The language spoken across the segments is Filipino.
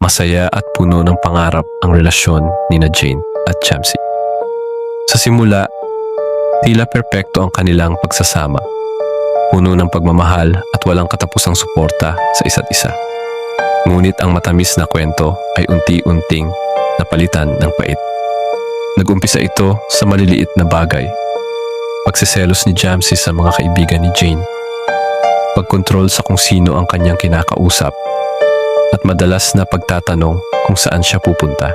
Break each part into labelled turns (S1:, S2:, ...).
S1: masaya at puno ng pangarap ang relasyon ni na Jane at Jamsie. Sa simula, tila perpekto ang kanilang pagsasama. Puno ng pagmamahal at walang katapusang suporta sa isa't isa. Ngunit ang matamis na kwento ay unti-unting napalitan ng pait. Nag-umpisa ito sa maliliit na bagay. Pagsiselos ni Jamsie sa mga kaibigan ni Jane. Pagkontrol sa kung sino ang kanyang kinakausap. At madalas na pagtatanong kung saan siya pupunta.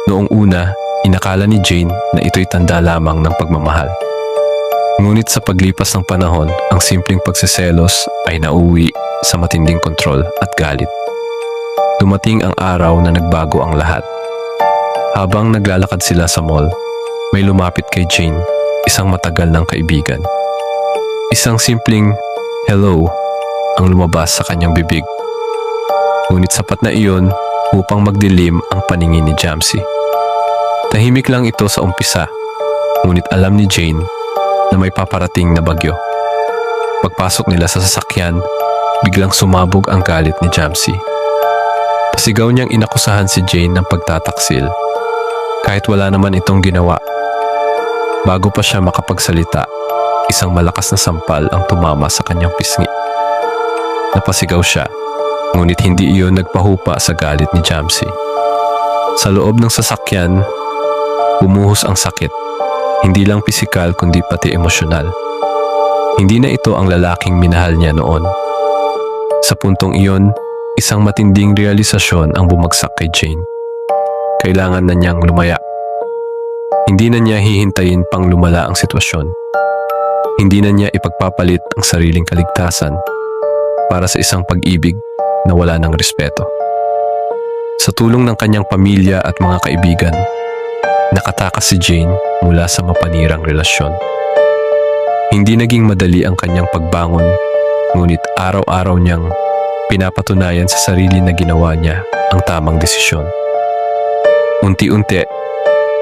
S1: Noong una, inakala ni Jane na ito'y tanda lamang ng pagmamahal. Ngunit sa paglipas ng panahon, ang simpleng pagsiselos ay nauwi sa matinding kontrol at galit. Dumating ang araw na nagbago ang lahat. Habang naglalakad sila sa mall, may lumapit kay Jane, isang matagal ng kaibigan. Isang simpleng hello ang lumabas sa kanyang bibig. Ngunit sapat na iyon upang magdilim ang paningin ni Jamsie. Tahimik lang ito sa umpisa, ngunit alam ni Jane na may paparating na bagyo. Pagpasok nila sa sasakyan, biglang sumabog ang galit ni Jamsie. Pasigaw niyang inakusahan si Jane ng pagtataksil, kahit wala naman itong ginawa. Bago pa siya makapagsalita, isang malakas na sampal ang tumama sa kanyang pisngi. Napasigaw siya, ngunit hindi iyon nagpahupa sa galit ni Jamsie. Sa loob ng sasakyan, bumuhos ang sakit, hindi lang pisikal kundi pati emosyonal. Hindi na ito ang lalaking minahal niya noon. Sa puntong iyon, isang matinding realisasyon ang bumagsak kay Jane. Kailangan na niyang lumaya. Hindi na niya hihintayin pang lumala ang sitwasyon. Hindi na niya ipagpapalit ang sariling kaligtasan para sa isang pag-ibig na wala ng respeto. Sa tulong ng kanyang pamilya at mga kaibigan, nakatakas si Jane mula sa mapanirang relasyon. Hindi naging madali ang kanyang pagbangon, ngunit araw-araw niyang pinapatunayan sa sarili na ginawa niya ang tamang desisyon. Unti-unti,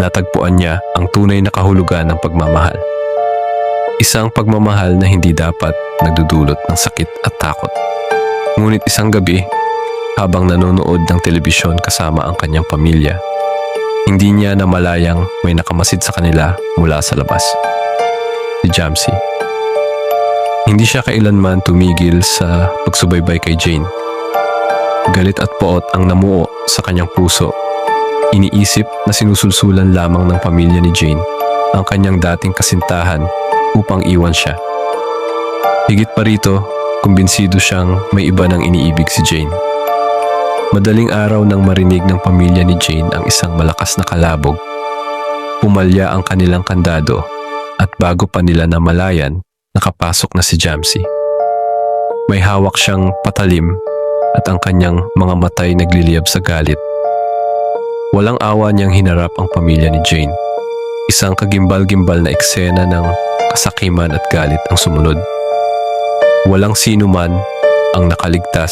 S1: natagpuan niya ang tunay na kahulugan ng pagmamahal. Isang pagmamahal na hindi dapat nagdudulot ng sakit at takot. Ngunit isang gabi, habang nanonood ng telebisyon kasama ang kanyang pamilya, hindi niya namalayang may nakamasid sa kanila mula sa labas. Si Jamsie. Hindi siya kailanman tumigil sa pagsubaybay kay Jane. Galit at poot ang namuo sa kanyang puso. Iniisip na sinusulsulan lamang ng pamilya ni Jane ang kanyang dating kasintahan upang iwan siya. Higit pa rito, kumbinsido siyang may iba nang iniibig si Jane. Madaling araw nang marinig ng pamilya ni Jane ang isang malakas na kalabog, pumalya ang kanilang kandado at bago pa nila namalayan, nakapasok na si Jamsie. May hawak siyang patalim at ang kanyang mga matay nagliliyab sa galit. Walang awa niyang hinarap ang pamilya ni Jane. Isang kagimbal-gimbal na eksena ng kasakiman at galit ang sumunod. Walang sino man ang nakaligtas.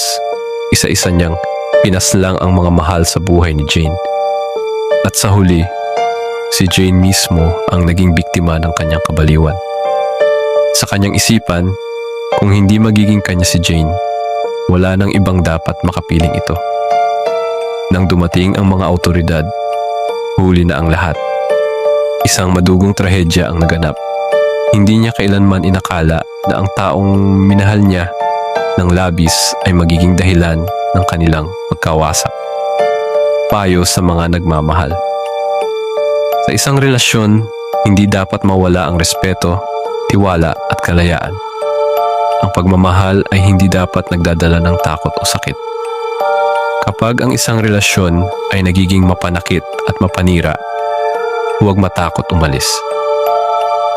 S1: Isa-isa niyang pinaslang ang mga mahal sa buhay ni Jane. At sa huli, si Jane mismo ang naging biktima ng kanyang kabaliwan. Sa kanyang isipan, kung hindi magiging kanya si Jane, wala nang ibang dapat makapiling ito. Nang dumating ang mga awtoridad, huli na ang lahat. Isang madugong trahedya ang naganap. Hindi niya kailanman inakala na ang taong minahal niya ng labis ay magiging dahilan ng kanilang pagkawasak. Payo sa mga nagmamahal. Sa isang relasyon, hindi dapat mawala ang respeto, tiwala at kalayaan. Ang pagmamahal ay hindi dapat nagdadala ng takot o sakit. Kapag ang isang relasyon ay nagiging mapanakit at mapanira, huwag matakot umalis.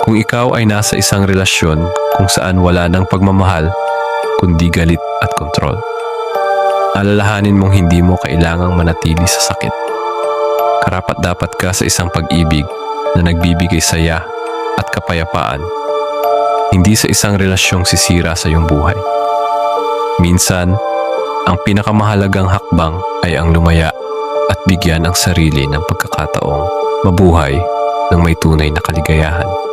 S1: Kung ikaw ay nasa isang relasyon kung saan wala ng pagmamahal, kundi galit at kontrol, alalahanin mong hindi mo kailangang manatili sa sakit. Karapat-dapat ka sa isang pag-ibig na nagbibigay saya at kapayapaan, hindi sa isang relasyong sisira sa iyong buhay. Minsan, ang pinakamahalagang hakbang ay ang lumaya at bigyan ang sarili ng pagkakataong mabuhay ng may tunay na kaligayahan.